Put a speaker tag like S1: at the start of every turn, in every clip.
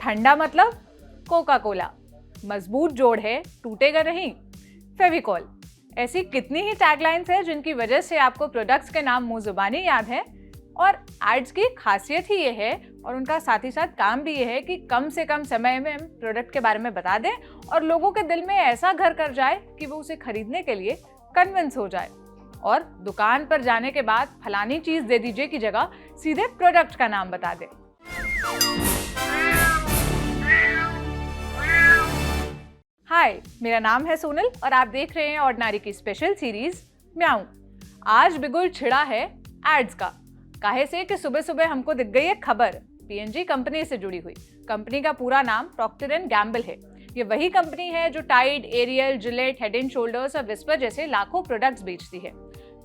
S1: ठंडा मतलब Coca Cola, मजबूत जोड़ है टूटेगा नहीं, फेविकॉल। ऐसी कितनी ही टैगलाइंस है जिनकी वजह से आपको प्रोडक्ट्स के नाम मुंह जुबानी याद है। और एड्स की खासियत ही ये है और उनका साथ ही साथ काम भी ये है कि कम से कम समय में हम प्रोडक्ट के बारे में बता दें और लोगों के दिल में ऐसा घर कर जाए कि वो उसे खरीदने के लिए कन्विंस हो जाए। और दुकान पर जाने के बाद फलानी चीज दे दीजिए की जगह सीधे प्रोडक्ट का नाम बता दे। हाय, मेरा नाम है सोनल और आप देख रहे हैं ऑर्डिनरी की स्पेशल सीरीज म्याऊं। आज बिगुल छिड़ा है एड्स का। काहे से कि सुबह सुबह हमको दिख गई एक खबर P&G कंपनी से जुड़ी हुई। कंपनी का पूरा नाम प्रॉक्टर एंड गैम्बल है। ये वही कंपनी है जो Tide, Ariel, Gillette, Head and Shoulders और विस्पर जैसे लाखों प्रोडक्ट्स बेचती है।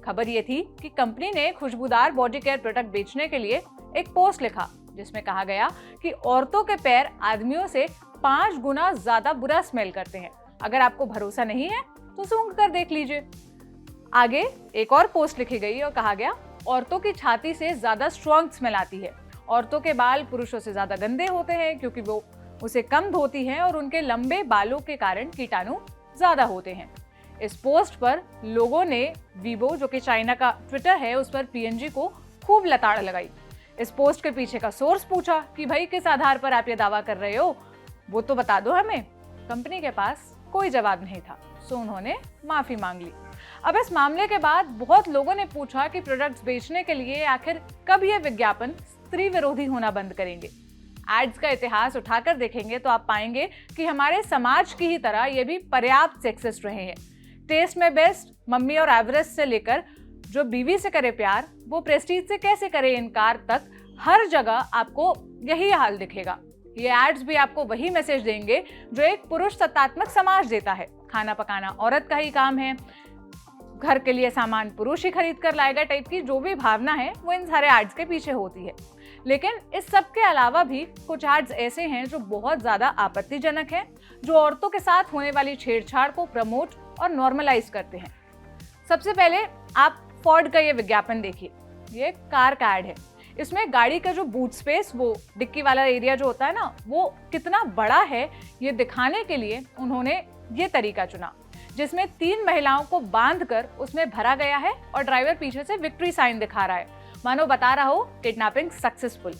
S1: खबर ये थी कि कंपनी ने खुशबूदार बॉडी केयर प्रोडक्ट बेचने के लिए एक पोस्ट लिखा जिसमें कहा गया कि औरतों के पैर आदमियों से 5 गुना ज्यादा बुरा स्मेल करते हैं। अगर आपको भरोसा नहीं है तो सूंघ कर देख लीजिए। आगे एक और पोस्ट लिखी गई और कहा गया औरतों की छाती से ज्यादा स्ट्रॉन्ग स्मेल आती है। औरतों के बाल पुरुषों से ज्यादा गंदे होते हैं क्योंकि वो उसे कम धोती हैं और उनके लंबे बालों के कारण कीटाणु ज्यादा होते हैं। इस पोस्ट पर लोगों ने वीबो, जो कि चाइना का ट्विटर है, उस पर P&G को खूब लताड़ लगाई। इस पोस्ट के पीछे का सोर्स पूछा कि भाई किस आधार पर आप ये दावा कर रहे हो, वो तो बता दो हमें। कंपनी के पास कोई जवाब नहीं था, सो उन्होंने माफी मांग ली। अब इस मामले के बाद बहुत लोगों ने पूछा कि प्रोडक्ट्स बेचने के लिए आखिर कब ये विज्ञापन स्त्री विरोधी होना बंद करेंगे। एड्स का इतिहास उठाकर देखेंगे तो आप पाएंगे कि हमारे समाज की ही तरह ये भी पर्याप्त सेक्सिस्ट रहे हैं। टेस्ट में बेस्ट, मम्मी और एवरेस्ट से लेकर जो बीवी से करे प्यार वो प्रेस्टीज से कैसे करे इनकार तक हर जगह आपको यही हाल दिखेगा। ये एड्स भी आपको वही मैसेज देंगे जो एक पुरुष सत्तात्मक समाज देता है। खाना पकाना औरत का ही काम है, घर के लिए सामान पुरुष ही खरीद कर लाएगा टाइप की जो भी भावना है वो इन सारे एड्स के पीछे होती है। लेकिन इस सब के अलावा भी कुछ एड्स ऐसे हैं जो बहुत ज्यादा आपत्तिजनक हैं, जो औरतों के साथ होने वाली छेड़छाड़ को प्रमोट और नॉर्मलाइज करते हैं। सबसे पहले आप फोर्ड का ये विज्ञापन देखिए। ये कार का एड है। इसमें गाड़ी का जो बूट स्पेस, वो डिक्की वाला एरिया जो होता है ना, वो कितना बड़ा है ये दिखाने के लिए उन्होंने ये तरीका चुना जिसमें 3 महिलाओं को बांधकर उसमें भरा गया है और ड्राइवर पीछे से विक्ट्री साइन दिखा रहा है, मानो बता रहा हो किडनैपिंग सक्सेसफुल।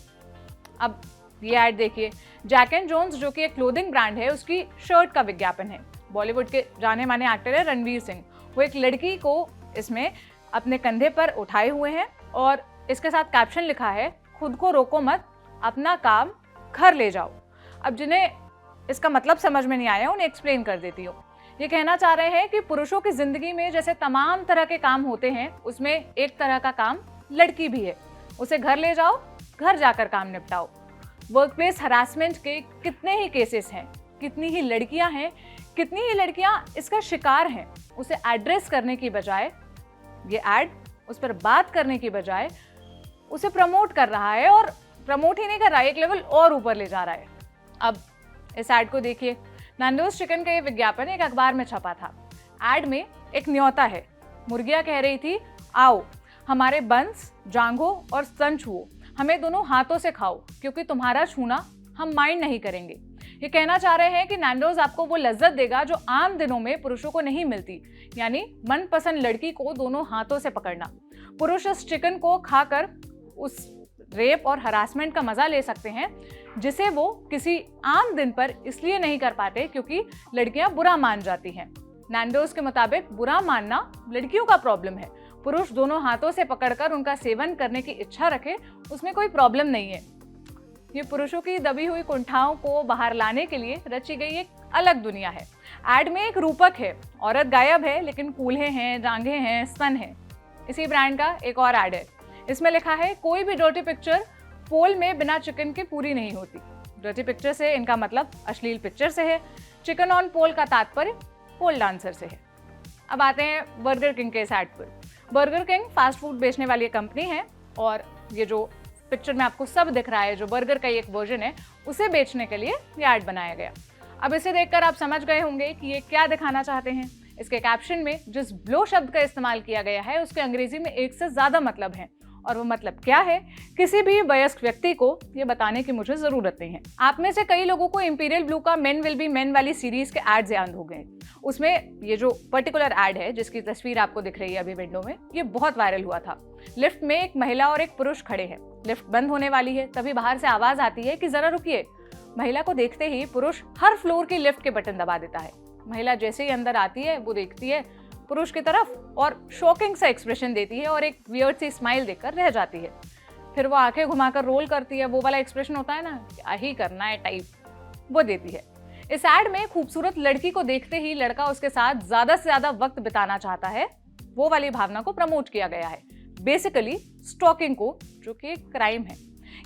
S1: अब ये ऐड देखिए। जैक एंड जोन्स, जो कि एक क्लोथिंग ब्रांड है, उसकी शर्ट का विज्ञापन है। बॉलीवुड के जाने माने एक्टर है रणवीर सिंह। वो एक लड़की को इसमें अपने कंधे पर उठाए हुए हैं और इसके साथ कैप्शन लिखा है, खुद को रोको मत, अपना काम घर ले जाओ। अब जिन्हें इसका मतलब समझ में नहीं आया उन्हें एक्सप्लेन कर देती हूँ। ये कहना चाह रहे हैं कि पुरुषों की जिंदगी में जैसे तमाम तरह के काम होते हैं, उसमें एक तरह का काम लड़की भी है। उसे घर ले जाओ, घर जाकर काम निपटाओ। वर्कप्लेस हरासमेंट के कितने ही केसेस हैं, कितनी ही लड़कियां हैं, कितनी ही लड़कियां इसका शिकार हैं। उसे एड्रेस करने की बजाय ये ऐड उस पर बात करने की बजाय उसे प्रमोट कर रहा है, और प्रमोट ही नहीं कर रहा है, एक लेवल और ऊपर ले जा रहा है। अब इस ऐड को देखिए। नैंडोज चिकन का ये विज्ञापन एक अखबार में छपा था। ऐड में एक न्योता है। मुर्गियां कह रही थी, आओ हमारे बंस, जांघों और स्तन छुओ, हमें दोनों हाथों से खाओ क्योंकि तुम्हारा छूना हम माइंड नहीं करेंगे। ये कहना चाह रहे हैं कि नैंडोज आपको वो लज्जत देगा जो आम दिनों में पुरुषों को नहीं मिलती, यानी मनपसंद लड़की को दोनों हाथों से पकड़ना। पुरुष इस चिकन को खाकर उस रेप और हरासमेंट का मजा ले सकते हैं जिसे वो किसी आम दिन पर इसलिए नहीं कर पाते क्योंकि लड़कियां बुरा मान जाती हैं। नैंडोज के मुताबिक बुरा मानना लड़कियों का प्रॉब्लम है। पुरुष दोनों हाथों से पकड़कर उनका सेवन करने की इच्छा रखे, उसमें कोई प्रॉब्लम नहीं है। ये पुरुषों की दबी हुई कुंठाओं को बाहर लाने के लिए रची गई एक अलग दुनिया है। ऐड में एक रूपक है, औरत गायब है लेकिन कूल्हे हैं, जांघें हैं, स्तन है। इसी ब्रांड का एक और ऐड है। इसमें लिखा है, कोई भी डर्टी पिक्चर पोल में बिना चिकन के पूरी नहीं होती। डर्टी पिक्चर से इनका मतलब अश्लील पिक्चर से है। चिकन ऑन पोल का तात्पर्य पोल डांसर से है। अब आते हैं बर्गर किंग के इस ऐड पर। बर्गर किंग फास्ट फूड बेचने वाली कंपनी है और ये जो पिक्चर में आपको सब दिख रहा है, जो बर्गर का एक वर्जन है, उसे बेचने के लिए ये ऐड बनाया गया। अब इसे देखकर आप समझ गए होंगे कि ये क्या दिखाना चाहते हैं। इसके कैप्शन में जिस ब्लो शब्द का इस्तेमाल किया गया है उसके अंग्रेजी में एक से ज्यादा मतलब है और वो मतलब क्या है, किसी भी वयस्क व्यक्ति को ये बताने की मुझे जरूरत नहीं है। आप में से कई लोगों को इंपीरियल ब्लू का मेन विल बी मेन वाली सीरीज के एड्स याद हो गए। उसमें ये जो पर्टिकुलर एड है जिसकी तस्वीर आपको दिख रही है अभी विंडो में, ये बहुत वायरल हुआ था। लिफ्ट में एक महिला और एक पुरुष खड़े हैं, लिफ्ट बंद होने वाली है, तभी बाहर से आवाज आती है कि जरा रुकिए। महिला को देखते ही पुरुष हर फ्लोर की लिफ्ट के बटन दबा देता है। महिला जैसे ही अंदर आती है वो देखती है पुरुष की तरफ और शॉकिंग सा एक्सप्रेशन देती है और एक वियर्ड सी स्माइल देकर रह जाती है। फिर वो आंखें घुमाकर रोल करती है, वो वाला एक्सप्रेशन होता है ना, क्या ही करना है टाइप, वो देती है। इस एड में खूबसूरत लड़की को देखते ही लड़का उसके साथ ज्यादा से ज्यादा वक्त बिताना चाहता है, वो वाली भावना को प्रमोट किया गया है। बेसिकली स्टॉकिंग को, जो कि एक क्राइम है।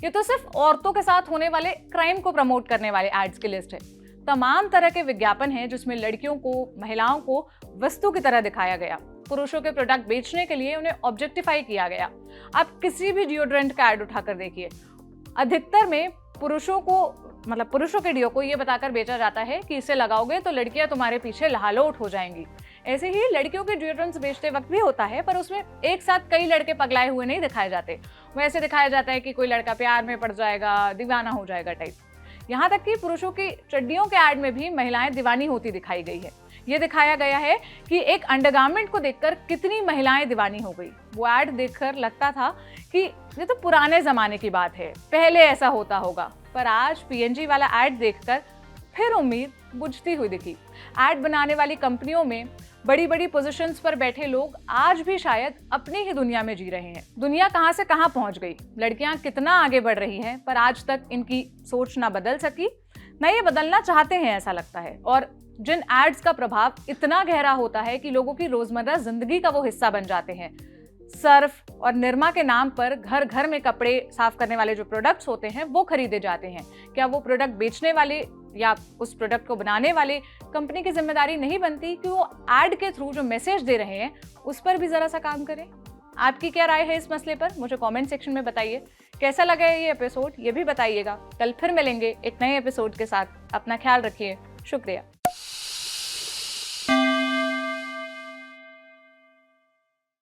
S1: ये तो सिर्फ औरतों के साथ होने वाले क्राइम को प्रमोट करने वाले एड्स की लिस्ट है। तमाम तरह के विज्ञापन हैं जिसमें लड़कियों को, महिलाओं को वस्तु की तरह दिखाया गया, पुरुषों के प्रोडक्ट बेचने के लिए उन्हें ऑब्जेक्टिफाई किया गया। आप किसी भी डिओड्रेंट का एड उठाकर देखिए, अधिकतर में पुरुषों के डिओ को ये बताकर बेचा जाता है कि इसे लगाओगे तो लड़कियां तुम्हारे पीछे लहालोट हो जाएंगी। ऐसे ही लड़कियों के डिओड्रेंट्स बेचते वक्त भी होता है, पर उसमें एक साथ कई लड़के पगलाए हुए नहीं दिखाए जाते। वो ऐसे दिखाया जाता है कि कोई लड़का प्यार में पड़ जाएगा, दीवाना हो जाएगा टाइप। यहाँ तक कि पुरुषों की चड्डियों के एड में भी महिलाएं दीवानी होती दिखाई गई है। ये दिखाया गया है कि एक अंडरगारमेंट को देखकर कितनी महिलाएं दीवानी हो गई। वो एड देखकर लगता था कि ये तो पुराने जमाने की बात है, पहले ऐसा होता होगा, पर आज पीएनजी वाला एड देखकर फिर उम्मीद बुझती हुई दिखी। एड बनाने वाली कंपनियों में बड़ी बड़ी पोजीशंस पर बैठे लोग आज भी शायद अपनी ही दुनिया में जी रहे हैं। दुनिया कहां से कहां पहुंच गई, लड़कियां कितना आगे बढ़ रही हैं, पर आज तक इनकी सोच ना बदल सकी, ना ये बदलना चाहते हैं ऐसा लगता है। और जिन एड्स का प्रभाव इतना गहरा होता है कि लोगों की रोजमर्रा जिंदगी का वो हिस्सा बन जाते हैं। सर्फ और निरमा के नाम पर घर घर में कपड़े साफ करने वाले जो प्रोडक्ट्स होते हैं वो खरीदे जाते हैं। क्या वो प्रोडक्ट बेचने वाले या उस प्रोडक्ट को बनाने वाले कंपनी की जिम्मेदारी नहीं बनती कि वो एड के थ्रू जो मैसेज दे रहे हैं उस पर भी जरा सा काम करें? आपकी क्या राय है इस मसले पर, मुझे कमेंट सेक्शन में बताइए। कैसा लगा ये एपिसोड ये भी बताइएगा। कल फिर मिलेंगे एक नए एपिसोड के साथ। अपना ख्याल रखिए। शुक्रिया।